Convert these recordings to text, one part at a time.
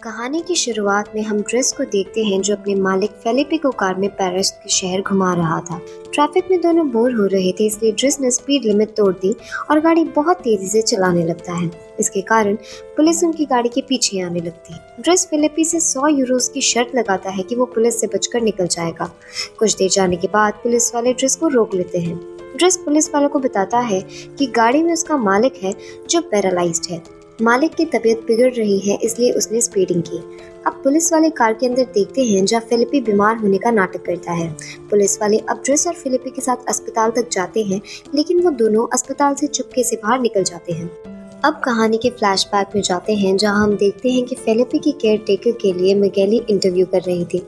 कहानी की शुरुआत में हम ड्रेस को देखते हैं जो अपने मालिक फेलिपे को कार में पेरिस के शहर घुमा रहा था। ट्रैफिक में दोनों बोर हो रहे थे, इसलिए ड्रेस ने स्पीड लिमिट तोड़ दी और गाड़ी बहुत तेजी से चलाने लगता है। इसके कारण पुलिस उनकी गाड़ी के पीछे आने लगती है। ड्रेस फिलिपी से 100 यूरोस की शर्त लगाता है कि वो पुलिस से बचकर निकल जाएगा। कुछ देर जाने के बाद पुलिस वाले ड्रेस को रोक लेते हैं। ड्रेस पुलिस वालों को बताता है कि गाड़ी में उसका मालिक है जो पैरालाइज्ड है। मालिक की तबीयत बिगड़ रही है, इसलिए उसने स्पीडिंग की। अब पुलिस वाले कार के अंदर देखते हैं जहाँ फिलिपी बीमार होने का नाटक करता है। पुलिस वाले अब ड्रेस और फिलिपी के साथ अस्पताल तक जाते हैं, लेकिन वो दोनों अस्पताल से चुपके से बाहर निकल जाते हैं। अब कहानी के फ्लैशबैक में जाते हैं जहां हम देखते हैं कि फिलिपी की केयर टेकर के लिए मिगेली इंटरव्यू कर रही थी।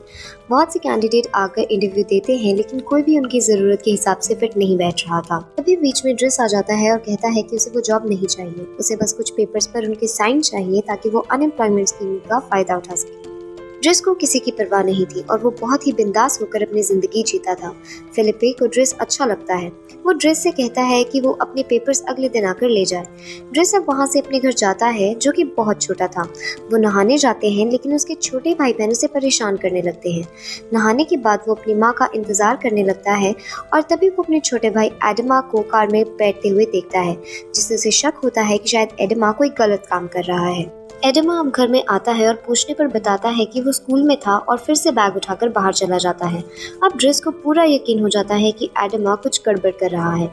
बहुत से कैंडिडेट आकर इंटरव्यू देते हैं, लेकिन कोई भी उनकी ज़रूरत के हिसाब से फिट नहीं बैठ रहा था। तभी बीच में ड्रेस आ जाता है और कहता है कि उसे वो जॉब नहीं चाहिए, उसे बस कुछ पेपर्स पर उनके साइन चाहिए ताकि वो अनएम्प्लॉयमेंट स्कीम का फ़ायदा उठा सके। ड्रेस को किसी की परवाह नहीं थी और वो बहुत ही बिंदास होकर अपनी जिंदगी जीता था। फिलिपे को ड्रेस अच्छा लगता है। वो ड्रेस से कहता है कि वो अपने पेपर्स अगले दिन आकर ले जाए। ड्रेस अब वहाँ से अपने घर जाता है, जो कि बहुत छोटा था। वो नहाने जाते हैं, लेकिन उसके छोटे भाई बहन उसे परेशान करने लगते हैं। नहाने के बाद वो अपनी माँ का इंतजार करने लगता है और तभी वो अपने छोटे भाई एडमा को कार में बैठते हुए देखता है, जिससे उसे शक होता है कि शायद एडमा कोई गलत काम कर रहा है। एडमा अब घर में आता है और पूछने पर बताता है कि वो स्कूल में था और फिर से बैग उठाकर बाहर चला जाता है। अब ड्रेस को पूरा यकीन हो जाता है कि एडमा कुछ गड़बड़ कर रहा है।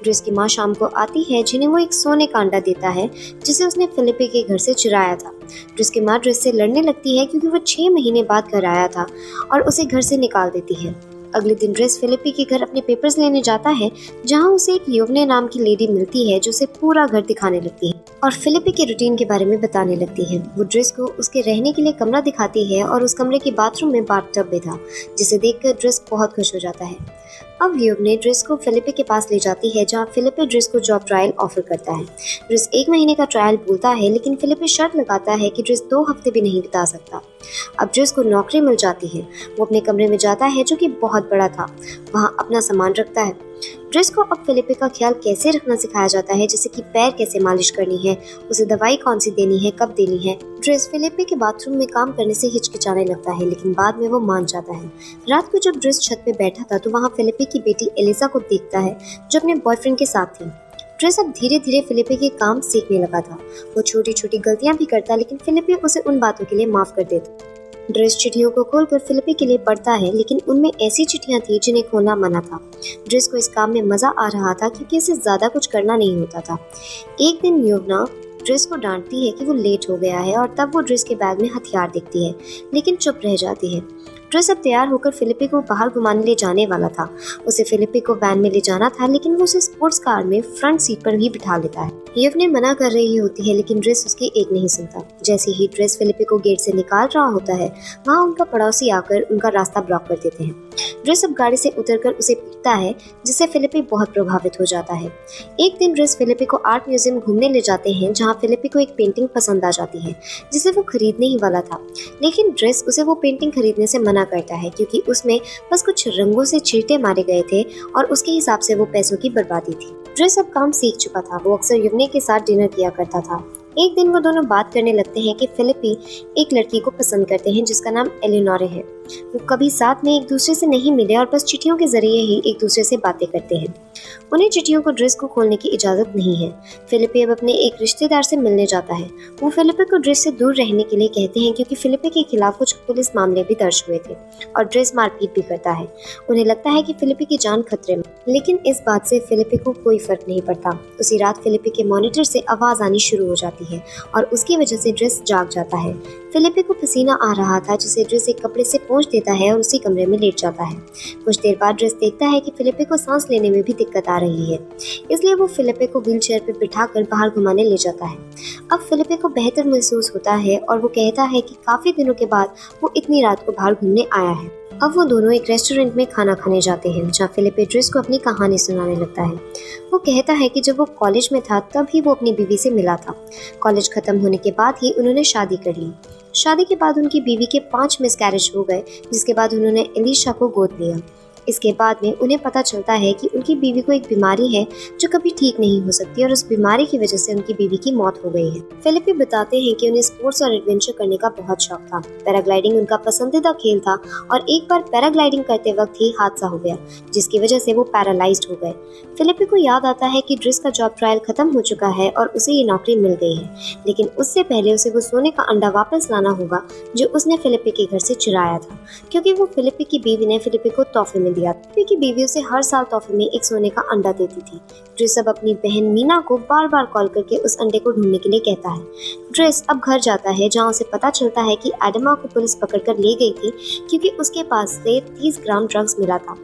ड्रेस की माँ शाम को आती है, जिन्हें वो एक सोने का अंडा देता है जिसे उसने फिलिपे के घर से चुराया था। ड्रेस की माँ ड्रेस से लड़ने लगती है क्योंकि वो 6 महीने बाद घर आया था और उसे घर से निकाल देती है। अगले दिन ड्रेस फिलिपी के घर अपने पेपर्स लेने जाता है, जहां उसे एक योवने नाम की लेडी मिलती है जो उसे पूरा घर दिखाने लगती है और फिलिपी के रूटीन के बारे में बताने लगती है। वो ड्रेस को उसके रहने के लिए कमरा दिखाती है और उस कमरे के बाथरूम में बाथटब भी था, जिसे देखकर ड्रेस बहुत खुश हो जाता है। अब योवने ड्रेस को फिलिपे के पास ले जाती है, जहाँ फिलिपे ड्रेस को जॉब ट्रायल ऑफर करता है। ड्रेस 1 महीने का ट्रायल बोलता है, लेकिन फिलिपे शर्त लगाता है कि ड्रेस 2 हफ्ते भी नहीं बिता सकता। अब ड्रेस को नौकरी मिल जाती है। वो अपने कमरे में जाता है, जो कि बहुत बड़ा था। वहाँ अपना सामान रखता है। ड्रेस को अब फिलिपे का ख्याल कैसे रखना सिखाया जाता है, जैसे कि पैर कैसे मालिश करनी है, उसे दवाई कौन सी देनी है, कब देनी है। ड्रेस फिलिपे के बाथरूम में काम करने से हिचकिचाने लगता है, लेकिन बाद में वो मान जाता है। रात को जब ड्रेस छत पे बैठा था तो वहाँ फिलिपे की बेटी एलिसा को देखता है, जो अपने बॉयफ्रेंड के साथ थी। ड्रेस अब धीरे धीरे फिलिपे के काम सीखने लगा था। वो छोटी छोटी गलतियां भी करता, लेकिन फिलिपे उसे उन बातों के लिए माफ कर देता। ड्रेस चिट्ठियों को खोलकर फिलिपे के लिए पढ़ता है, लेकिन उनमें ऐसी चिट्ठियां थी जिन्हें खोलना मना था। ड्रेस को इस काम में मजा आ रहा था क्योंकि इसे ज्यादा कुछ करना नहीं होता था। एक दिन योवना ड्रेस को डांटती है कि वो लेट हो गया है और तब वो ड्रेस के बैग में हथियार देखती है, लेकिन चुप रह जाती है। ड्रेस अब तैयार होकर फिलिपे को बाहर घुमाने ले जाने वाला था। उसे फिलिपे को वैन में ले जाना था, लेकिन वो उसे स्पोर्ट्स कार में फ्रंट सीट पर भी बिठा लेता है। योवने मना कर रही होती है, लेकिन ड्रेस उसकी एक नहीं सुनता। जैसे ही ड्रेस फिलिपे को गेट से निकाल रहा होता है, वहाँ उनका पड़ोसी आकर उनका रास्ता ब्लॉक कर देते हैं। ड्रेस अब गाड़ी से उतरकर उसे पीटता है, जिससे फिलिपे बहुत प्रभावित हो जाता है। एक दिन ड्रेस फिलिपे को आर्ट म्यूजियम घूमने ले जाते हैं, जहाँ फिलिपे को एक पेंटिंग पसंद आ जाती है, जिसे वो खरीदने ही वाला था। लेकिन ड्रेस उसे वो पेंटिंग खरीदने से मना करता है, क्योंकि उसमें बस कुछ रंगों से छींटे मारे गए थे और उसके हिसाब से वो पैसों की बर्बादी थी। ड्रेस अब काम सीख चुका था। वो अक्सर योवने के साथ डिनर किया करता था। एक दिन वो दोनों बात करने लगते हैं कि फिलिपी एक लड़की को पसंद करते हैं जिसका नाम एलिनोरे है। वो कभी साथ में एक दूसरे से नहीं मिले और बस चिट्ठियों के जरिए ही एक दूसरे से बातें करते हैं। उन्हें चिट्ठियों को ड्रेस को खोलने की इजाज़त नहीं है। फिलिपे अब अपने एक रिश्तेदार से मिलने जाता है। वो फिलिपे को ड्रेस से दूर रहने के लिए कहते हैं, क्योंकि फिलिपे के खिलाफ कुछ पुलिस मामले भी दर्ज हुए थे और ड्रेस मारपीट भी करता है। उन्हें लगता है कि फिलिपे की जान खतरे में, लेकिन इस बात से फिलिपे को कोई फर्क नहीं पड़ता। उसी रात फिलिपे के मॉनिटर से आवाज़ आनी शुरू हो जाती है और उसकी वजह से ड्रेस जाग जाता है। फिलिपे को पसीना आ रहा था, जिसे ड्रेस एक कपड़े से पोंछ देता है और उसी कमरे में लेट जाता है। कुछ देर बाद ड्रेस देखता है कि फिलिपे को सांस लेने में भी दिक्कत आ रही है, इसलिए वो फिलिपे को व्हीलचेयर पर बिठाकर बाहर घुमाने ले जाता है। अब फिलिपे को बेहतर महसूस होता है और वो कहता है कि काफी दिनों के बाद वो इतनी रात को बाहर घूमने आया है। अब वो दोनों एक रेस्टोरेंट में खाना खाने जाते हैं, जहाँ फिलिपे ड्रेस को अपनी कहानी सुनाने लगता है। वो कहता है कि जब वो कॉलेज में था तब ही वो अपनी बीवी से मिला था। कॉलेज खत्म होने के बाद ही उन्होंने शादी कर ली। शादी के बाद उनकी बीवी के 5 मिसकैरेज हो गए, जिसके बाद उन्होंने एलिशा को गोद लिया। इसके बाद में उन्हें पता चलता है कि उनकी बीवी को एक बीमारी है जो कभी ठीक नहीं हो सकती और उस बीमारी की वजह से उनकी बीवी की मौत हो गई है। फिलिपी बताते हैं कि उन्हें स्पोर्ट्स और एडवेंचर करने का बहुत शौक था। पैराग्लाइडिंग उनका पसंदीदा खेल था और एक बार पैराग्लाइडिंग करते वक्त ही हादसा हो गया, जिसकी वजह से वो पैरालाइज्ड हो गए। फिलिपी को याद आता है कि ड्रिस का जॉब ट्रायल खत्म हो चुका है और उसे ये नौकरी मिल गई है, लेकिन उससे पहले उसे वो सोने का अंडा वापस लाना होगा जो उसने फिलिपी के घर से चुराया था, क्योंकि वो फिलिपी की बीवी ने फिलिपी को तोहफे में दिया। फिलिपी की बीवी उसे हर साल तोहफे में एक सोने का अंडा देती थी। ड्रिस अब अपनी बहन मीना को बार बार कॉल करके उस अंडे को ढूंढने के लिए कहता है। ड्रिस अब घर जाता है जहाँ उसे पता चलता है कि एडमा को पुलिस पकड़कर ले गई थी क्योंकि उसके पास से 30 ग्राम ड्रग्स मिला था।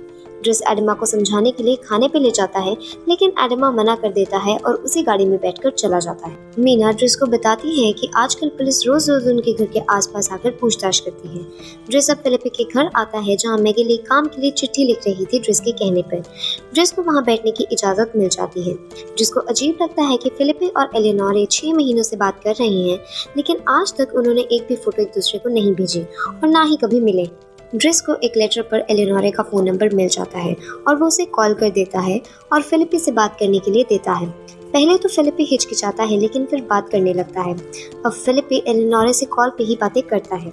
ड्रिस एडमा को समझाने के लिए खाने पे ले जाता है, लेकिन एडमा मना कर देता है और उसी गाड़ी में बैठकर चला जाता है। मीना ड्रिस को बताती है कि आजकल पुलिस रोज रोज उनके घर के आसपास आकर पूछताछ करती है। ड्रिस अब फिलिपी के घर आता है जहाँ मैगी ली काम के लिए चिट्ठी लिख रही थी। ड्रिस के कहने पर ड्रिस को वहाँ बैठने की इजाजत मिल जाती है। ड्रिस को अजीब लगता है कि फिलिपी और एलेनोर 6 महीनों से बात कर रही हैं, लेकिन आज तक उन्होंने एक भी फोटो एक दूसरे को नहीं भेजी और ना ही कभी मिले। ड्रिस को एक लेटर पर एलेनोर का फ़ोन नंबर मिल जाता है और वो उसे कॉल कर देता है और फिलिपी से बात करने के लिए देता है। पहले तो फिलिपी हिचकिचाता है, लेकिन फिर बात करने लगता है। अब फिलिपी एलेनोर से कॉल पे ही बातें करता है।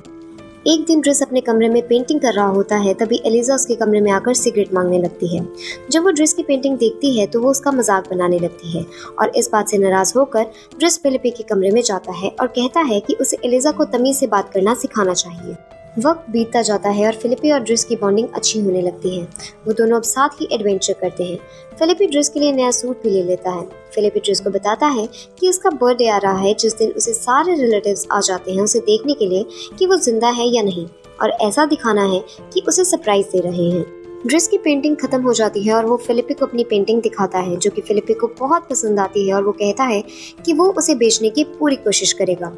एक दिन ड्रिस अपने कमरे में पेंटिंग कर रहा होता है, तभी एलिजा उसके कमरे में आकर सिगरेट मांगने लगती है। जब वो ड्रिस की पेंटिंग देखती है तो वो उसका मजाक बनाने लगती है और इस बात से नाराज होकर ड्रिस फिलिपी के कमरे में जाता है और कहता है कि उसे एलिजा को तमीज से बात करना सिखाना चाहिए। वक्त बीतता जाता है और फिलिपी और ड्रिस की बॉन्डिंग अच्छी होने लगती है। वो दोनों अब साथ ही एडवेंचर करते हैं। फिलिपी ड्रिस के लिए नया सूट भी ले लेता है। फिलिपी ड्रिस को बताता है कि उसका बर्थडे आ रहा है, जिस दिन उसे सारे रिलेटिव्स आ जाते हैं उसे देखने के लिए कि वो जिंदा है या नहीं, और ऐसा दिखाना है कि उसे सरप्राइज दे रहे हैं। ड्रिस की पेंटिंग खत्म हो जाती है और वो फिलिपी को अपनी पेंटिंग दिखाता है, जो कि फिलिपी को बहुत पसंद आती है और वो कहता है कि वो उसे बेचने की पूरी कोशिश करेगा।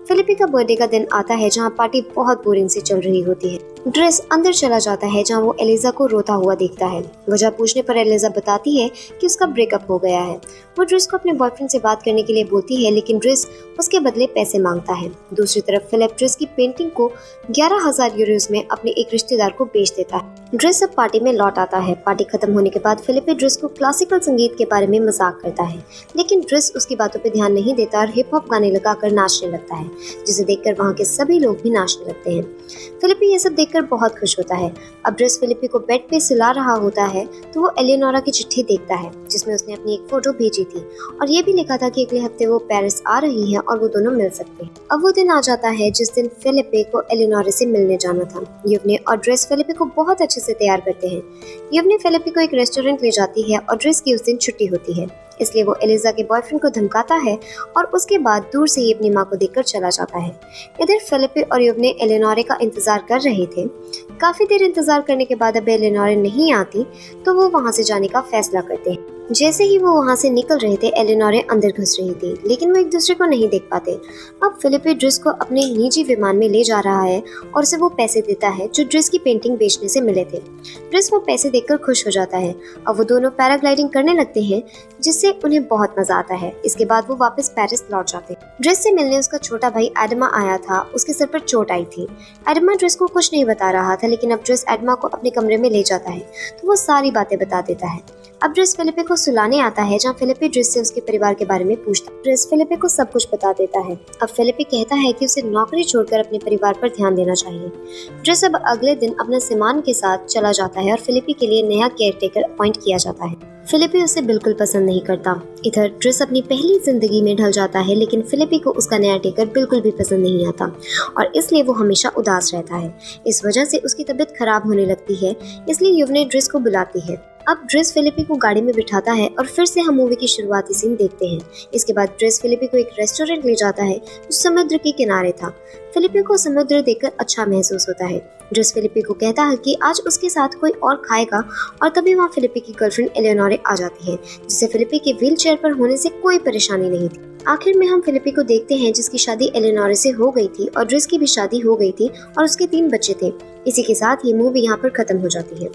फिलिपी का बर्थडे का दिन आता है जहाँ पार्टी बहुत बोरिंग से चल रही होती है। ड्रिस अंदर चला जाता है जहाँ वो एलिजा को रोता हुआ देखता है। वजह पूछने पर एलिजा बताती है कि उसका ब्रेकअप हो गया है। वो ड्रिस को अपने बॉयफ्रेंड से बात करने के लिए बोलती है, लेकिन ड्रिस उसके बदले पैसे मांगता है। दूसरी तरफ फिलिप ड्रिस की पेंटिंग को 11,000 यूरोज में अपने एक रिश्तेदार को बेच देता है। ड्रिस अब पार्टी में लौट आता है। पार्टी खत्म होने के बाद फिलिपी ड्रिस को क्लासिकल संगीत के बारे में मजाक करता है, लेकिन ड्रिस उसकी बातों पर ध्यान नहीं देता और हिप हॉप गाने लगाकर नाचने लगता है, जिसे देखकर वहाँ के सभी लोग भी नाचने लगते हैं। फिलिपी ये सब देखकर बहुत खुश होता है। अब ड्रिस फिलिपी को बेड पे सुला रहा होता है तो वो एलेनोरा की चिट्ठी देखता है, जिसमें उसने अपनी एक फोटो भेजी थी और ये भी लिखा था कि अगले हफ्ते वो पेरिस आ रही है और वो दोनों मिल सकते हैं। अब वो दिन आ जाता है जिस दिन फिलिपी को एलेनोरा से मिलने जाना था। युवने और ड्रिस फिलिपी को बहुत अच्छे से तैयार करते हैं। युवने फिलिपी को एक रेस्टोरेंट ले जाती है और ड्रिस की उस दिन छुट्टी होती है, इसलिए वो एलिजा के बॉयफ्रेंड को धमकाता है और उसके बाद दूर से ही अपनी माँ को देखकर चला जाता है। इधर फिलिपी और युवने एलेनोरे का इंतजार कर रहे थे। काफी देर इंतजार करने के बाद अब एलेनोरे नहीं आती तो वो वहाँ से जाने का फैसला करते हैं। जैसे ही वो वहाँ से निकल रहे थे एलेनोरे अंदर घुस रही थी, लेकिन वो एक दूसरे को नहीं देख पाते। अब फिलिपी ड्रिस को अपने निजी विमान में ले जा रहा है और उसे वो पैसे देता है जो ड्रिस की पेंटिंग बेचने से मिले थे। ड्रिस वो पैसे देखकर खुश हो जाता है और वो दोनों पैराग्लाइडिंग करने लगते हैं, जिससे उन्हें बहुत मजा आता है। इसके बाद वो वापस पेरिस लौट जाते हैं। ड्रिस से मिलने उसका छोटा भाई एडमा आया था। उसके सर पर चोट आई थी। एडमा ड्रिस को कुछ नहीं बता रहा था, लेकिन अब ड्रिस एडमा को अपने कमरे में ले जाता है तो वो सारी बातें बता देता है। अब ड्रिस फिलिपी को सुलाने आता है, जहाँ फिलिपी ड्रिस से उसके परिवार के बारे में पूछता है। ड्रिस फिलिपी को सब कुछ बता देता है। अब फिलिपी कहता है कि उसे नौकरी छोड़कर अपने परिवार पर ध्यान देना चाहिए। ड्रिस अब अगले दिन अपना सामान के साथ चला जाता है और फिलिपी के लिए नया केयरटेकर अपॉइंट किया जाता है। फिलिपी उसे बिल्कुल पसंद नहीं करता। इधर ड्रिस अपनी पहली जिंदगी में ढल जाता है, लेकिन फिलिपी को उसका नया टेकर बिल्कुल भी पसंद नहीं आता और इसलिए वो हमेशा उदास रहता है। इस वजह से उसकी तबीयत खराब होने लगती है, इसलिए युवने ड्रिस को बुलाती है। अब ड्रिस फिलिपी को गाड़ी में बिठाता है और फिर से हम मूवी की शुरुआती सीन देखते हैं। इसके बाद ड्रिस फिलिपी को एक रेस्टोरेंट ले जाता है जो समुद्र के किनारे था। फिलिपी को समुद्र देखकर अच्छा महसूस होता है। ड्रिस फिलिपी को कहता है कि आज उसके साथ कोई और खाएगा और तभी वहाँ फिलिपी की गर्लफ्रेंड एलेनोरे आ जाती है, जिसे फिलिपी के व्हील चेयर पर होने से कोई परेशानी नहीं थी। आखिर में हम फिलिपी को देखते हैं जिसकी शादी एलेनोरे से हो गई थी और ड्रिस की भी शादी हो गई थी और उसके 3 बच्चे थे। इसी के साथ ये मूवी यहाँ पर खत्म हो जाती है।